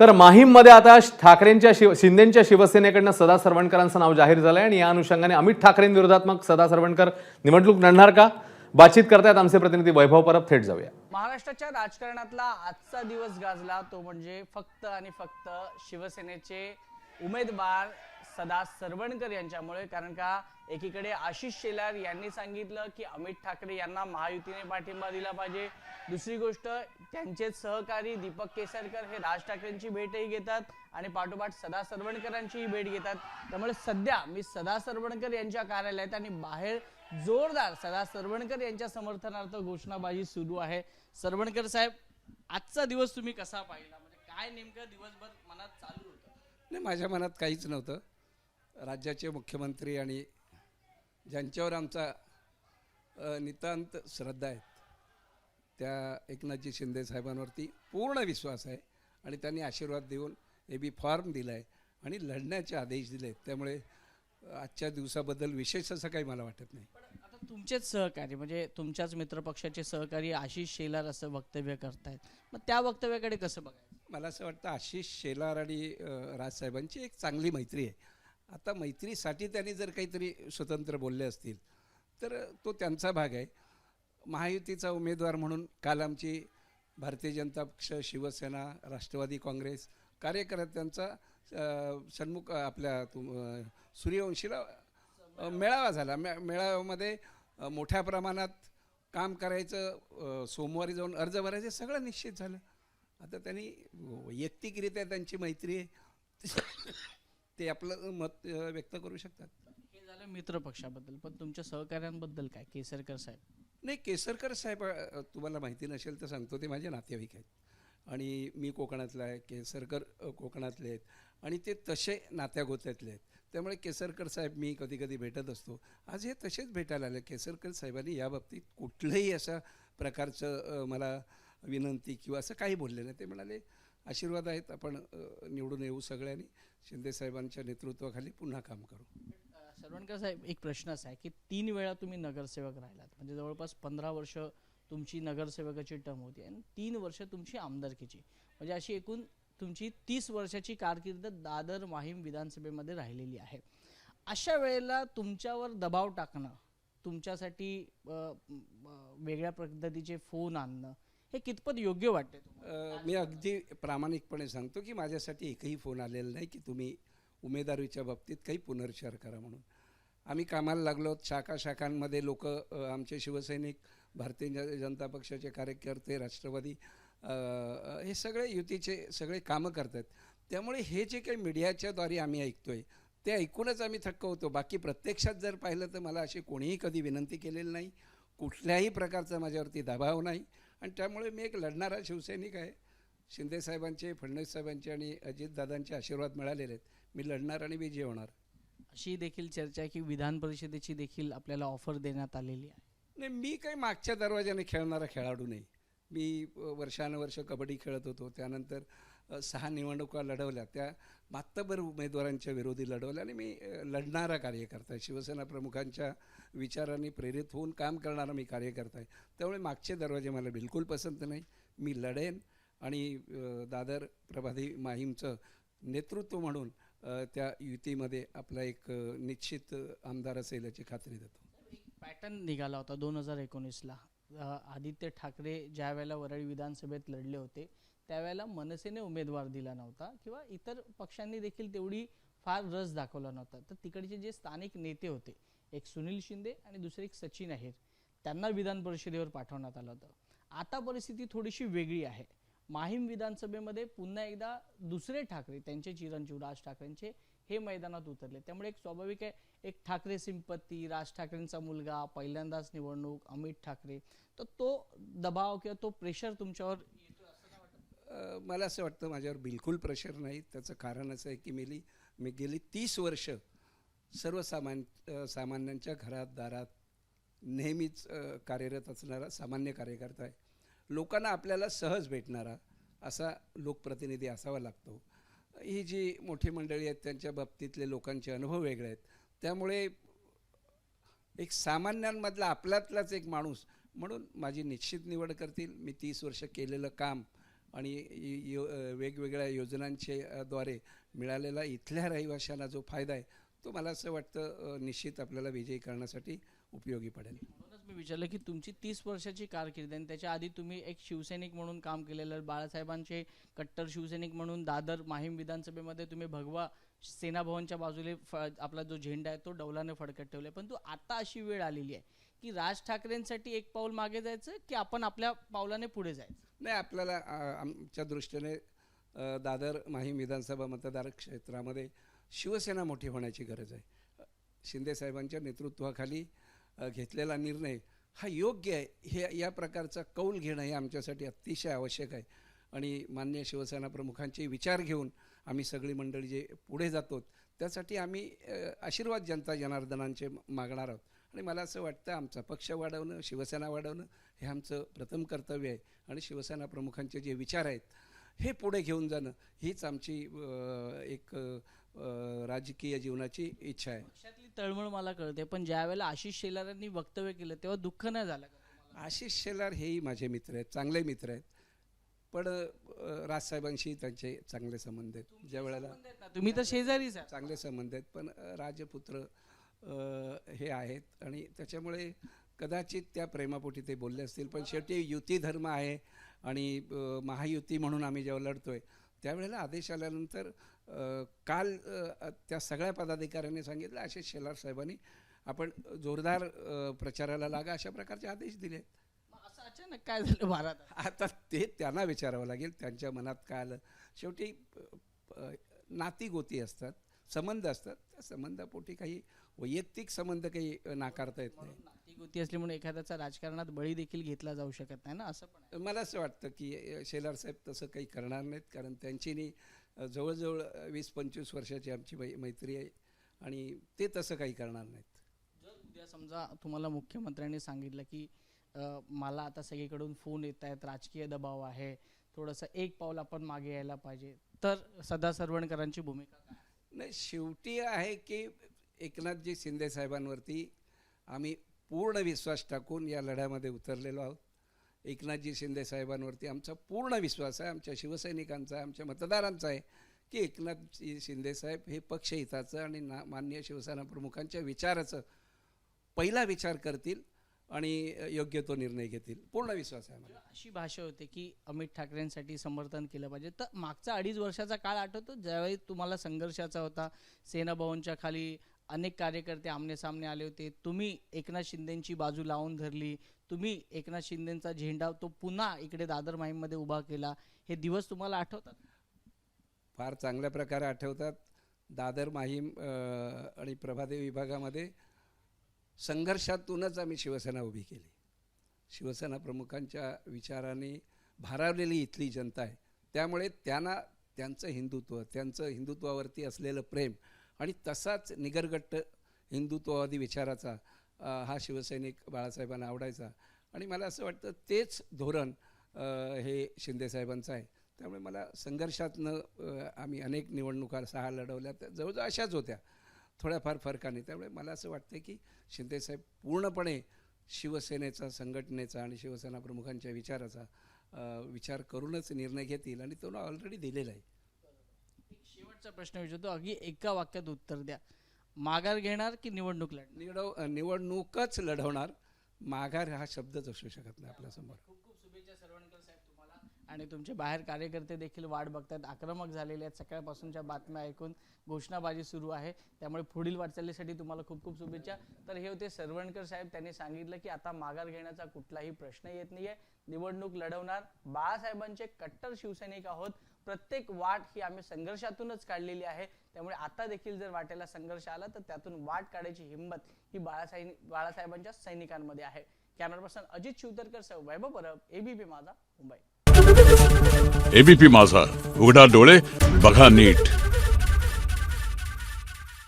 तर माहीममध्ये आता ठाकरेंच्या शिंदेंच्या शिवसेनेकडनं सदा सरवणकरांचं नाव जाहीर झालंय आणि या अनुषंगाने अमित ठाकरेंविरोधात मग सदा सरवणकर निवडणूक लढणार का? बातचीत करतायत आमचे प्रतिनिधी वैभव परब. थेट जाऊया. महाराष्ट्राच्या राजकारणातला आजचा दिवस गाजला तो म्हणजे फक्त आणि फक्त शिवसेनेचे उमेदवार सदा सरवणकर यांच्यामुळे. कारण का एकीकडे आशिष शेलार यांनी सांगितलं की अमित ठाकरे यांना महायुतीने पाठिंबा दिला पाहिजे. दुसरी गोष्ट, त्यांचे सहकारी दीपक केसरकर हे राज ठाकरेंची भेटही घेतात आणि पाठोपाठ सदा सरवणकरांचीही भेट घेतात. त्यामुळे सध्या मी सदा सरवणकर यांच्या कार्यालयात आणि बाहेर जोरदार सदा सरवणकर यांच्या समर्थनार्थ घोषणाबाजी सुरू आहे. सरवणकर साहेब, आजचा दिवस तुम्ही कसा पाहिला? म्हणजे काय नेमकं दिवसभर मनात चालू होतं? नाही, माझ्या मनात काहीच नव्हतं. राज्याचे मुख्यमंत्री आणि ज्यांच्यावर आमचा नितांत श्रद्धा आहे त्या एकनाथजी शिंदे साहेबांवरती पूर्ण विश्वास आहे आणि त्यांनी आशीर्वाद देऊन AB फॉर्म दिला आहे आणि लढण्याचे आदेश दिले आहेत. त्यामुळे आजच्या दिवसाबद्दल विशेष असं काही मला वाटत नाही. आता तुमचेच सहकारी म्हणजे तुमच्याच मित्रपक्षाचे सहकारी आशिष शेलार असं वक्तव्य करतायत, मग त्या वक्तव्याकडे कसं बघायचं? मला असं वाटतं आशिष शेलार आणि राजसाहेबांची एक चांगली मैत्री आहे. आता मैत्रीसाठी त्यांनी जर काहीतरी स्वतंत्र बोलले असतील तर तो त्यांचा भाग आहे. महायुतीचा उमेदवार म्हणून काल आमची भारतीय जनता पक्ष, शिवसेना, राष्ट्रवादी काँग्रेस कार्यकर्त्यांचा सन्मुख आपल्या सूर्यवंशीला मेळावा झाला. मेळाव्यामध्ये मोठ्या प्रमाणात काम करायचं, सोमवारी जाऊन अर्ज भरायचे सगळं निश्चित झालं. आता त्यांनी वैयक्तिकरित्या त्यांची मैत्री आहे ते आपलं मत व्यक्त करू शकतात. हे झालं मित्रपक्षाबद्दल, पण तुमच्या सहकाऱ्यांबद्दल काय? केसरकर साहेब. नाही, केसरकर साहेब तुम्हाला माहिती नसेल तर सांगतो, ते माझे नातेवाईक आहेत आणि मी कोकणातला आहे, केसरकर कोकणातले आहेत आणि ते तसे नात्यागोत्यातले आहेत. त्यामुळे केसरकर साहेब मी कधी कधी भेटत असतो. आज हे तसेच भेटायला आले. केसरकर साहेबांनी याबाबतीत कुठलंही अशा प्रकारचं मला विनंती किंवा असं काही बोलले नाही. ते म्हणाले आशीर्वाद आहेत, आपण निवडून येऊ सगळ्यांनी, शिंदे साहेबांच्या नेतृत्वाखाली पुन्हा काम करू. सरवणकर साहेब, एक प्रश्न असा आहे की 3 वेळा तुम्ही नगरसेवक राहिलात, म्हणजे जवळपास 15 वर्ष तुमची नगरसेवकाची टर्म होती आणि 3 वर्ष तुमची आमदारकीची, म्हणजे अशी एकूण तुमची 30 वर्षाची कारकीर्द दादर माहीम विधानसभेमध्ये राहिलेली आहे. अशा वेळेला तुमच्यावर दबाव टाकणं, तुमच्यासाठी वेगळ्या पद्धतीचे फोन आणणं हे कितपत योग्य वाटते? मी अगदी प्रामाणिकपणे सांगतो की माझ्यासाठी एकही फोन आलेला नाही की तुम्ही उमेदवारीच्या बाबतीत काही पुनर्विचार करा म्हणून. आम्ही कामाला लागलो. शाखांमध्ये लोक, आमचे शिवसैनिक, भारतीय जनता पक्षाचे कार्यकर्ते, राष्ट्रवादी, हे सगळे युतीचे सगळे कामं करतात. त्यामुळे हे जे काही मीडियाच्याद्वारे आम्ही ऐकतोय ते ऐकूनच आम्ही थक्क होतो. बाकी प्रत्यक्षात जर पाहिलं तर मला अशी कोणीही कधी विनंती केलेली नाही, कुठल्याही प्रकारचा माझ्यावरती दबाव नाही आणि त्यामुळे मी एक लढणारा शिवसैनिक आहे. शिंदेसाहेबांचे, फडणवीस साहेबांचे आणि अजितदादांचे आशीर्वाद मिळालेले आहेत. मी लढणार आणि विजयी होणार. अशी देखील चर्चा आहे की विधान परिषदेची देखील आपल्याला ऑफर देण्यात आलेली आहे. नाही, मी काही मागच्या दरवाजाने खेळणारा खेळाडू नाही. मी वर्षानुवर्ष कबड्डी खेळत होतो. त्यानंतर 6 निवडणुका लढवल्या, त्या मातबर उमेदवारांच्या विरोधी लढवल्या आणि मी लढणारा कार्यकर्ता आहे. शिवसेना प्रमुखांच्या विचारांनी प्रेरित होऊन काम करणारा मी कार्यकर्ता आहे. त्यामुळे मागचे दरवाजे मला बिलकुल पसंत नाही. मी लढेन आणि दादर प्रभादी माहीमचं नेतृत्व म्हणून त्या युतीमध्ये आपला एक निश्चित आमदार असेल याची खात्री देतो. पॅटर्न निघाला होता 2019ला. आदित्य ठाकरे ज्या वेळेला वरळी विधानसभेत लढले होते त्यावेळेला मनसेने उमेदवार दिला नव्हता किंवा इतर पक्षांनी देखील तेवढी फार रस दाखवला नव्हता. तर तिकडचे जे स्थानिक नेते होते, एक सुनील शिंदे आणि दुसरे एक सचिन अहिर, त्यांना विधान परिषदेवर पाठवण्यात आलं होतं. आता परिस्थिती थोडीशी वेगळी आहे. माहीम विधानसभेमध्ये पुन्हा एकदा दुसरे ठाकरे, त्यांचे चिरंजीव राज ठाकरेंचे, हे मैदानात उतरले. त्यामुळे एक स्वाभाविक आहे, एक ठाकरे सिंपत्ती, राज ठाकरेंचा मुलगा, पहिल्यांदाच निवडणूक, अमित ठाकरे, तर तो दबाव किंवा तो प्रेशर तुमच्यावर येतो असं नाही वाटत? मला असं वाटतं माझ्यावर बिलकुल प्रेशर नाही. त्याचं कारण असं आहे की मी गेली 30 वर्ष सामान्यांच्या घरात दारात नेहमीच कार्यरत असणारा सामान्य कार्यकर्ता आहे. लोकांना आपल्याला सहज भेटणारा असा लोकप्रतिनिधी असावा लागतो. ही जी मोठी मंडळी आहेत त्यांच्या बाबतीतले लोकांचे अनुभव वेगळे आहेत. त्यामुळे एक सामान्यांमधला आपल्यातलाच एक माणूस म्हणून माझी निश्चित निवड करतील. मी 30 वर्ष केलेलं काम आणि वेगवेगळ्या योजनांचे द्वारे मिळालेला इथल्या रहिवाशांना जो फायदा आहे तो मला असं वाटतं निश्चित आपल्याला विजयी करण्यासाठी उपयोगी पडेल. म्हणूनच मी विचारलं की तुमची 30 वर्षाची कारकीर्द आणि त्याच्या आधी तुम्ही एक शिवसैनिक म्हणून काम केलेलं, बाळासाहेबांचे कट्टर शिवसैनिक म्हणून दादर माहीम विधानसभेमध्ये तुम्ही भगवा सेना भवनच्या बाजूले आपला जो झेंडा आहे तो डौलाने फडकत ठेवलाय. पण तू आता अशी वेळ आलेली आहे की राज ठाकरेंसाठी एक पाऊल मागे जायचं की आपण आपल्या पावलाने पुढे जायचं? नाही, आपल्याला आमच्या दृष्टीने दादर माहीम विधानसभा मतदार क्षेत्रामध्ये शिवसेना मोठी होण्याची गरज आहे. शिंदे साहेबांच्या नेतृत्वाखाली घेतलेला निर्णय हा योग्य आहे हे या प्रकारचा कौल घेणं हे आमच्यासाठी अतिशय आवश्यक आहे. आणि माननीय शिवसेना प्रमुखांचे विचार घेऊन आम्ही सगळी मंडळी जे पुढे जातो त्यासाठी आम्ही आशीर्वाद जनता जनार्दनांचे मागणार आहोत. आणि मला असं वाटतं आमचा पक्ष वाढवणं, शिवसेना वाढवणं हे आमचं प्रथम कर्तव्य आहे. आणि शिवसेना प्रमुखांचे जे विचार आहेत हे पुढे घेऊन जाणं हीच आमची एक राजकीय जीवनाची इच्छा आहे. पक्षातली तळमळ मला कळते, पण ज्या वेळेला आशिष शेलारांनी वक्तव्य केलं तेव्हा दुःख नाही झालं का? आशिष शेलार हेही माझे मित्र आहेत, चांगले मित्र आहेत. पण राजसाहेबांशी त्यांचे चांगले संबंध आहेत. ज्या वेळेला तुम्ही तर शेजारीच आहे. चांगले संबंध आहेत, पण राजपुत्र हे आहेत आणि त्याच्यामुळे कदाचित त्या प्रेमापोटी ते बोलले असतील. पण शेवटी युती धर्म आहे आणि महायुती म्हणून आम्ही जेव्हा लढतोय त्यावेळेला आदेश आल्यानंतर काल त्या सगळ्या पदाधिकाऱ्यांनी सांगितलं आशिष शेलार साहेबांनी आपण जोरदार प्रचाराला लागा अशा प्रकारचे आदेश दिले. असं अचानक काय झालं भारत? आता ते त्यांना विचारावं लागेल त्यांच्या मनात काय आलं. शेवटी नाती गोती असतात, संबंध असतात, त्या संबंधापोटी काही वैयक्तिक संबंध काही नाकारता येत नाही. नाती गोती असली म्हणून एखाद्याचा राजकारणात बळी देखील घेतला जाऊ शकत नाही ना, असं पण मला असं वाटतं की शेलार साहेब तसं काही करणार नाहीत. कारण त्यांची जवळजवळ 20-25 वर्षाची आमची मैत्री आहे आणि ते तसं काही करणार नाहीत. जर उद्या समजा तुम्हाला मुख्यमंत्र्यांनी सांगितलं की मला आता सगळीकडून फोन येत आहेत, राजकीय दबाव आहे, थोडंसं एक पाऊल आपण मागे यायला पाहिजे, तर सदा सरवणकरांची भूमिका काय? नाही, शेवटी आहे की एकनाथजी शिंदे साहेबांवरती आम्ही पूर्ण विश्वास टाकून या लढ्यामध्ये उतरलेलो आहोत. एकनाथजी शिंदे साहेबांवरती आमचा पूर्ण विश्वास आहे, आमच्या शिवसैनिकांचा, आमच्या मतदारांचा आहे की एकनाथजी शिंदे साहेब हे पक्षहिताचं आणि माननीय शिवसेना प्रमुखांच्या विचाराचं पहिला विचार करतील आणि योग्य तो निर्णय घेतील. पूर्ण विश्वास आहे मला. अशी भाषा होते की अमित ठाकरेंसाठी समर्थन केलं पाहिजे. तर मागचा 2.5 वर्षाचा काळ आठवतो ज्यावेळी तुम्हाला संघर्षाचा होता, सेना भवनच्या खाली अनेक कार्यकर्ते आमने सामने आले होते, तुम्ही एकनाथ शिंदेंची बाजू लावून धरली, तुम्ही एकनाथ शिंदेंचा झेंडा तो पुन्हा इकडे दादर माहीममध्ये उभा केला, हे दिवस तुम्हाला आठवतात? फार चांगल्या प्रकारे आठवतात. दादर माहीम आणि प्रभादेवी विभागामध्ये संघर्षातूनच आम्ही शिवसेना उभी केली. शिवसेना प्रमुखांच्या विचाराने भारावलेली इथली जनता आहे. त्यामुळे त्यांचं हिंदुत्वावरती असलेलं प्रेम आणि तसाच निगरगट्ट हिंदुत्ववादी विचाराचा हा शिवसैनिक बाळासाहेबांना आवडायचा. आणि मला असं वाटतं तेच धोरण हे शिंदेसाहेबांचं आहे. त्यामुळे मला संघर्षातनं आम्ही अनेक निवडणुका 6 लढवल्या, त्या जवळजवळ अशाच होत्या, थोड्याफार फरकाने. त्यामुळे मला असं वाटतं की शिंदेसाहेब पूर्णपणे शिवसेनेचा, संघटनेचा आणि शिवसेना प्रमुखांच्या विचाराचा विचार करूनच निर्णय घेतील आणि तो ऑलरेडी दिलेला आहे. शेवटचा प्रश्न विचारतो, अगदी एका वाक्यात उत्तर द्या. माघार घेणार की निवडणूक लढणार? निवडणूकच लढवणार. माघार हा शब्दच असू शकत नाही आपल्यासमोर. खूप खूप शुभेच्छा सरवणकर साहेब तुम्हाला. आणि तुमचे बाहेर कार्यकर्ते देखील वाट बघतात, आक्रमक झालेले आहेत. सकाळपासूनच्या बातम्या ऐकून घोषणाबाजी सुरू आहे, त्यामुळे पुढील वाटचालीसाठी तुम्हाला खूप खूप शुभेच्छा. तर हे होते सरवणकर साहेब. त्यांनी सांगितलं की आता माघार घेण्याचा कुठलाही प्रश्न येत नाहीये, निवडणूक लढवणार. बाळासाहेबांचे कट्टर शिवसैनिक आहोत. प्रत्येक वाट ही आम्ही संघर्षातूनच काढलेली आहे, त्यामुळे आता देखील जर वाटेला संघर्ष आला तर त्यातून वाट काढायची हिंमत ही बाळासाहेबांच्या सैनिकांमध्ये आहे. कॅमेरा पर्सन अजित शिवतरकर सह वैभव परब, एबीपी माझा, मुंबई. एबीपी माझा, उघडा डोळे बघा नीट.